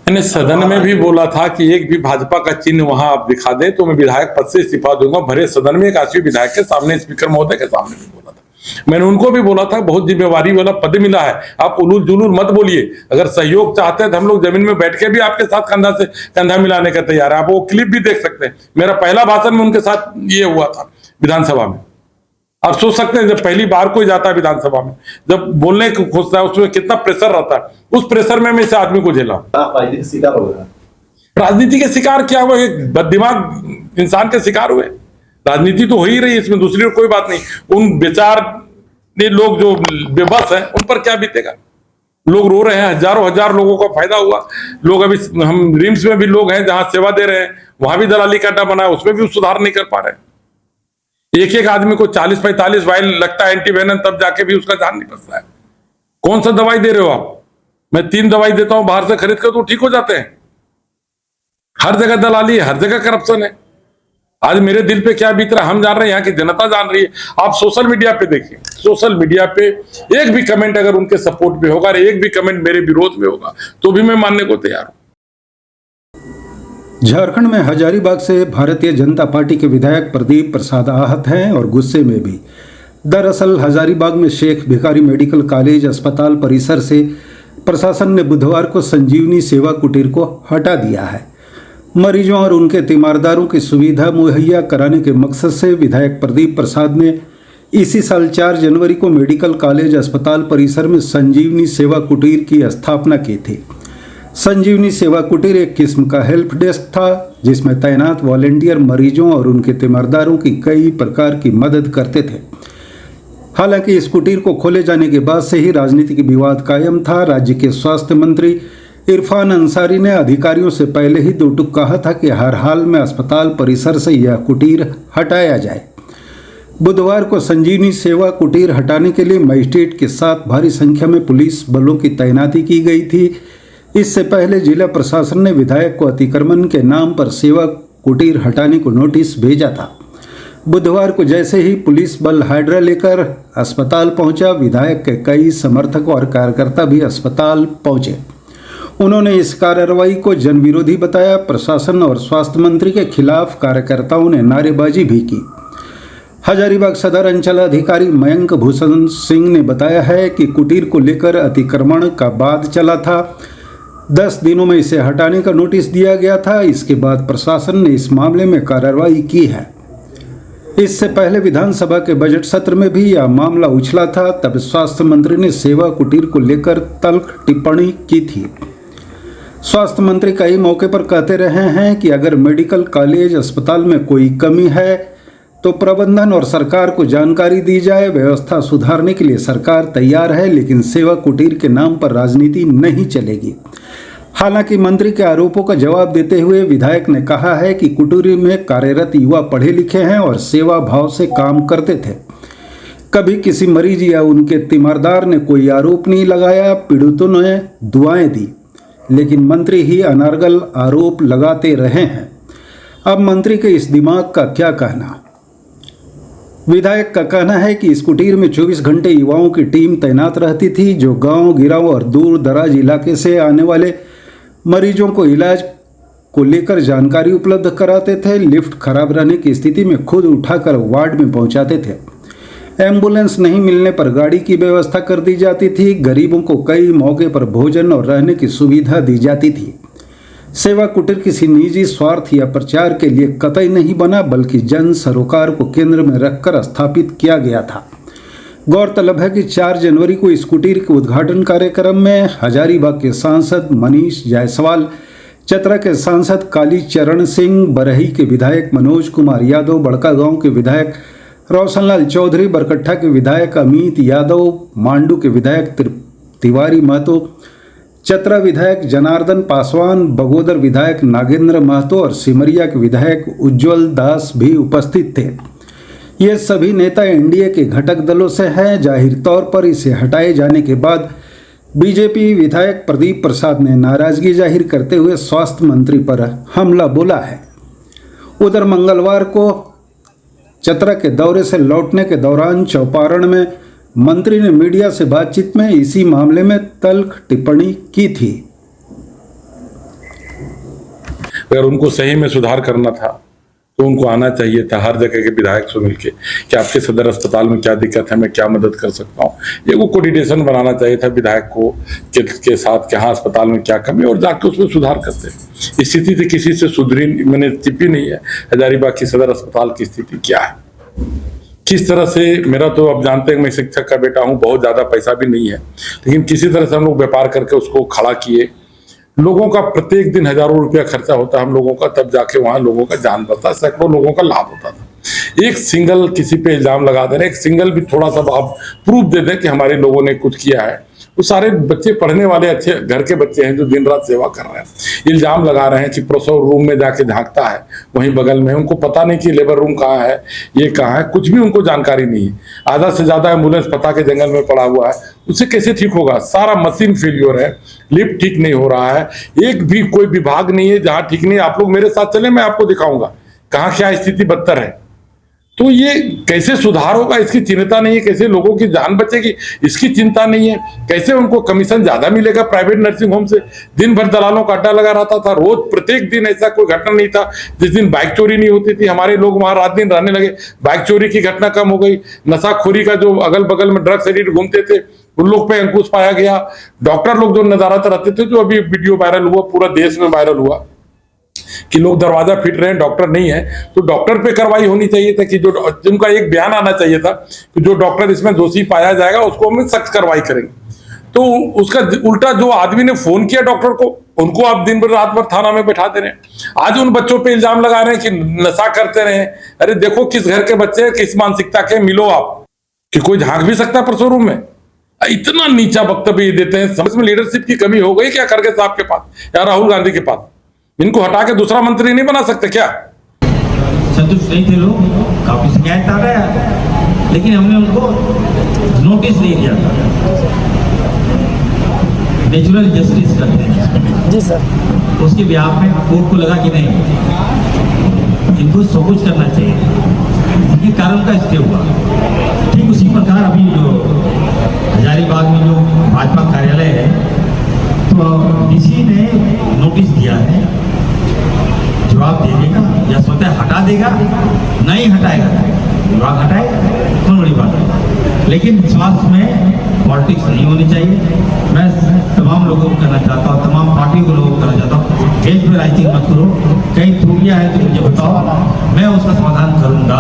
मैंने सदन में भी बोला था कि एक भी भाजपा का चिन्ह वहां आप दिखा दें तो मैं विधायक पद से इस्तीफा दूंगा। भरे सदन में एक आश्वी विधायक के सामने, स्पीकर महोदय के सामने भी बोला था। मैंने उनको भी बोला था बहुत जिम्मेवारी वाला पद मिला है, आप उलूल जुलूल मत बोलिए। अगर सहयोग चाहते हैं तो हम लोग जमीन में बैठ के भी आपके साथ कंधा से कंधा मिलाने का तैयार है। आप वो क्लिप भी देख सकते हैं, मेरा पहला भाषण में उनके साथ ये हुआ था विधानसभा में। आप सोच सकते हैं जब पहली बार कोई जाता है विधानसभा में, जब बोलने को खोजता है उसमें कितना प्रेशर रहता है। उस प्रेशर में मैं इस आदमी को झेला। राजनीति के शिकार क्या हुए? एक बददिमाग इंसान के शिकार हुए। राजनीति तो हो ही रही है, इसमें दूसरी कोई बात नहीं। उन बेचार लोग जो बेबस हैं उन पर क्या बीतेगा? लोग रो रहे हैं, हजार लोगों का फायदा हुआ। लोग अभी हम रिम्स में भी लोग हैं जहां सेवा दे रहे हैं, वहां भी दलाली का अड्डा बना है, उसमें भी सुधार नहीं कर पा रहे। एक एक आदमी को 40-45 वाइल लगता है एंटीवेनम, तब जाके भी उसका जान नहीं बचता है। कौन सा दवाई दे रहे हो आप? मैं 3 दवाई देता हूं बाहर से खरीद कर तो ठीक हो जाते हैं। हर जगह दलाली है, हर जगह करप्शन है। आज मेरे दिल पे क्या बीत रहा है हम जान रहे हैं, यहाँ की जनता जान रही है। आप सोशल मीडिया पे देखिए, सोशल मीडिया पे एक भी कमेंट अगर उनके सपोर्ट में होगा, एक भी कमेंट मेरे विरोध में होगा तो भी मैं मानने को तैयार हूं। झारखंड में हजारीबाग से भारतीय जनता पार्टी के विधायक प्रदीप प्रसाद आहत हैं और गुस्से में भी। दरअसल हजारीबाग में शेख भिखारी मेडिकल कॉलेज अस्पताल परिसर से प्रशासन ने बुधवार को संजीवनी सेवा कुटीर को हटा दिया है। मरीजों और उनके तीमारदारों की सुविधा मुहैया कराने के मकसद से विधायक प्रदीप प्रसाद ने इसी साल 4 जनवरी को मेडिकल कॉलेज अस्पताल परिसर में संजीवनी सेवा कुटीर की स्थापना की थी। संजीवनी सेवा कुटीर एक किस्म का हेल्प डेस्क था जिसमें तैनात वॉलंटियर मरीजों और उनके तीमारदारों की कई प्रकार की मदद करते थे। हालांकि इस कुटीर को खोले जाने के बाद से ही राजनीतिक विवाद कायम था। राज्य के स्वास्थ्य मंत्री इरफान अंसारी ने अधिकारियों से पहले ही 2 टूक कहा था कि हर हाल में अस्पताल परिसर से यह कुटीर हटाया जाए। बुधवार को संजीवनी सेवा कुटीर हटाने के लिए मजिस्ट्रेट के साथ भारी संख्या में पुलिस बलों की तैनाती की गई थी। इससे पहले जिला प्रशासन ने विधायक को अतिक्रमण के नाम पर सेवा कुटीर हटाने को नोटिस भेजा था। बुधवार को जैसे ही पुलिस बल हाइड्रा लेकर अस्पताल पहुंचा, विधायक के कई समर्थक और कार्यकर्ता भी अस्पताल पहुंचे। उन्होंने इस कार्रवाई को जनविरोधी बताया। प्रशासन और स्वास्थ्य मंत्री के खिलाफ कार्यकर्ताओं ने नारेबाजी भी की। हजारीबाग सदर अंचल अधिकारी मयंक भूषण सिंह ने बताया है कि कुटीर को लेकर अतिक्रमण का वाद चला था। 10 दिनों में इसे हटाने का नोटिस दिया गया था। इसके बाद प्रशासन ने इस मामले में कार्रवाई की है। इससे पहले विधानसभा के बजट सत्र में भी यह मामला उछला था। तब स्वास्थ्य मंत्री ने सेवा कुटीर को लेकर तल्ख टिप्पणी की थी। स्वास्थ्य मंत्री कई मौके पर कहते रहे हैं कि अगर मेडिकल कॉलेज अस्पताल में कोई कमी है तो प्रबंधन और सरकार को जानकारी दी जाए। व्यवस्था सुधारने के लिए सरकार तैयार है, लेकिन सेवा कुटीर के नाम पर राजनीति नहीं चलेगी। हालांकि मंत्री के आरोपों का जवाब देते हुए विधायक ने कहा है कि कुटीर में कार्यरत युवा पढ़े लिखे हैं और सेवा भाव से काम करते थे। कभी किसी मरीज या उनके तीमारदार ने कोई आरोप नहीं लगाया। पीड़ितों ने दुआएं दी, लेकिन मंत्री ही अनर्गल आरोप लगाते रहे हैं। अब मंत्री के इस दिमाग का क्या कहना? विधायक का कहना है कि इस कुटीर में 24 घंटे युवाओं की टीम तैनात रहती थी जो गांव गिराव और दूर दराज इलाके से आने वाले मरीजों को इलाज को लेकर जानकारी उपलब्ध कराते थे। लिफ्ट खराब रहने की स्थिति में खुद उठाकर वार्ड में पहुंचाते थे। एम्बुलेंस नहीं मिलने पर गाड़ी की व्यवस्था कर दी जाती थी। गरीबों को कई मौके पर भोजन और रहने की सुविधा दी जाती थी। सेवा कुटीर किसी निजी स्वार्थ या प्रचार के लिए कतई नहीं बना, बल्कि जन सरोकार को केंद्र में रखकर स्थापित किया गया था। गौरतलब है कि 4 जनवरी को इस कुटीर के उद्घाटन कार्यक्रम में हजारीबाग के सांसद मनीष जायसवाल, चतरा के सांसद कालीचरण सिंह, बरही के विधायक मनोज कुमार यादव, बड़कागांव के विधायक रोशनलाल चौधरी, बरकट्ठा के विधायक अमित यादव, मांडू के विधायक तिवारी महतो, चतरा विधायक जनार्दन पासवान, बगोदर विधायक नागेंद्र महतो और सिमरिया के विधायक उज्जवल दास भी उपस्थित थे। ये सभी नेता एनडीए के घटक दलों से हैं। जाहिर तौर पर इसे हटाए जाने के बाद बीजेपी विधायक प्रदीप प्रसाद ने नाराजगी जाहिर करते हुए स्वास्थ्य मंत्री पर हमला बोला है। उधर मंगलवार को चतरा के दौरे से लौटने के दौरान चौपारण में मंत्री ने मीडिया से बातचीत में इसी मामले में तल्ख टिप्पणी की थी। अगर उनको सही में सुधार करना था तो उनको आना चाहिए था हर जगह के विधायक से मिलके कि आपके सदर अस्पताल में क्या दिक्कत है, मैं क्या मदद कर सकता हूँ। ये वो कोऑर्डिनेशन बनाना चाहिए था विधायक को के साथ कि हाँ अस्पताल में क्या कमी और जाके उसमें सुधार करते। स्थिति तो किसी से सुधरी मैंने चिपी नहीं है। हजारीबाग की सदर अस्पताल की स्थिति क्या है, किस तरह से, मेरा तो आप जानते हैं मैं शिक्षक का बेटा हूँ, बहुत ज्यादा पैसा भी नहीं है, लेकिन किसी तरह से हम लोग व्यापार करके उसको खड़ा किए। लोगों का प्रत्येक दिन हजारों रुपया खर्चा होता है हम लोगों का, तब जाके वहां लोगों का जान बचता, सैकड़ों लोगों का लाभ होता था। एक सिंगल किसी पे इल्जाम लगा देना, एक सिंगल भी थोड़ा सा आप प्रूफ दे दें कि हमारे लोगों ने कुछ किया है, वो सारे बच्चे पढ़ने वाले अच्छे घर के बच्चे हैं जो दिन रात सेवा कर रहे हैं। इल्जाम लगा रहे हैं कि प्रसव रूम में जाके झांकता है वहीं बगल में, उनको पता नहीं कि लेबर रूम कहाँ है, ये कहाँ है, कुछ भी उनको जानकारी नहीं है। आधा से ज्यादा एम्बुलेंस पता के जंगल में पड़ा हुआ है, उससे कैसे ठीक होगा? सारा मशीन फेल्योर है, लिफ्ट ठीक नहीं हो रहा है, एक भी कोई विभाग नहीं है जहां ठीक नहीं। आप लोग मेरे साथ चले, मैं आपको दिखाऊंगा कहाँ क्या स्थिति बदतर है। तो ये कैसे सुधार होगा इसकी चिंता नहीं है, कैसे लोगों की जान बचेगी इसकी चिंता नहीं है, कैसे उनको कमीशन ज्यादा मिलेगा प्राइवेट नर्सिंग होम से। दिन भर दलालों का अड्डा लगा रहता था, रोज प्रत्येक दिन ऐसा कोई घटना नहीं था जिस दिन बाइक चोरी नहीं होती थी। हमारे लोग वहां रात दिन रहने लगे, बाइक चोरी की घटना कम हो गई। नशाखोरी का जो अगल बगल में ड्रग्स एडिक्ट घूमते थे उन लोग पे अंकुश पाया गया। डॉक्टर लोग जो नजारत रहते थे, जो अभी वीडियो वायरल हुआ, पूरा देश में वायरल हुआ कि लोग दरवाजा फिट रहे हैं, डॉक्टर नहीं है, तो डॉक्टर पे कार्रवाई होनी चाहिए था कि जो जिनका एक बयान आना चाहिए था कि जो डॉक्टर इसमें दोषी पाया जाएगा उसको हम सख्त कार्रवाई करेंगे। तो उसका उल्टा जो आदमी ने फोन किया डॉक्टर को, उनको आप दिन भर रात भर थाना में बैठा दे रहे हैं। आज उन बच्चों पे इल्जाम लगा रहे हैं कि नशा करते रहे। अरे देखो किस घर के बच्चे, किस मानसिकता के, मिलो आप कि कोई झांक भी सकता है प्रसव रूम में। इतना नीचा वक्तव्य देते हैं, समझ में लीडरशिप की कमी हो गई क्या खड़गे साहब के पास या राहुल गांधी के पास? इनको हटा के दूसरा मंत्री नहीं बना सकते क्या? संतुष्ट नहीं थे लोग, काफी शिकायत आ गया, लेकिन हमने उनको नोटिस नहीं दिया था। नेचुरल जस्टिस करते हैं जी सर। उसके ब्याह में कोर्ट को लगा कि नहीं इनको सब कुछ करना चाहिए, उनके कारण का स्टे हुआ। ठीक उसी प्रकार अभी जो हजारीबाग में जो भाजपा कार्यालय है, तो डीसी ने नोटिस दिया है, जवाब दे देगा या स्वतः हटा देगा, नहीं हटाएगा विभाग हटाएगा, कौन बड़ी बात है। लेकिन स्वास्थ्य में पॉलिटिक्स नहीं होनी चाहिए। मैं तमाम लोगों को कहना चाहता हूँ, तमाम पार्टियों को लोगों को कहना चाहता हूँ, फेस पे राइटिंग मत करो, कहीं त्रुटियां है तो मुझे बताओ, मैं उसका समाधान करूंगा।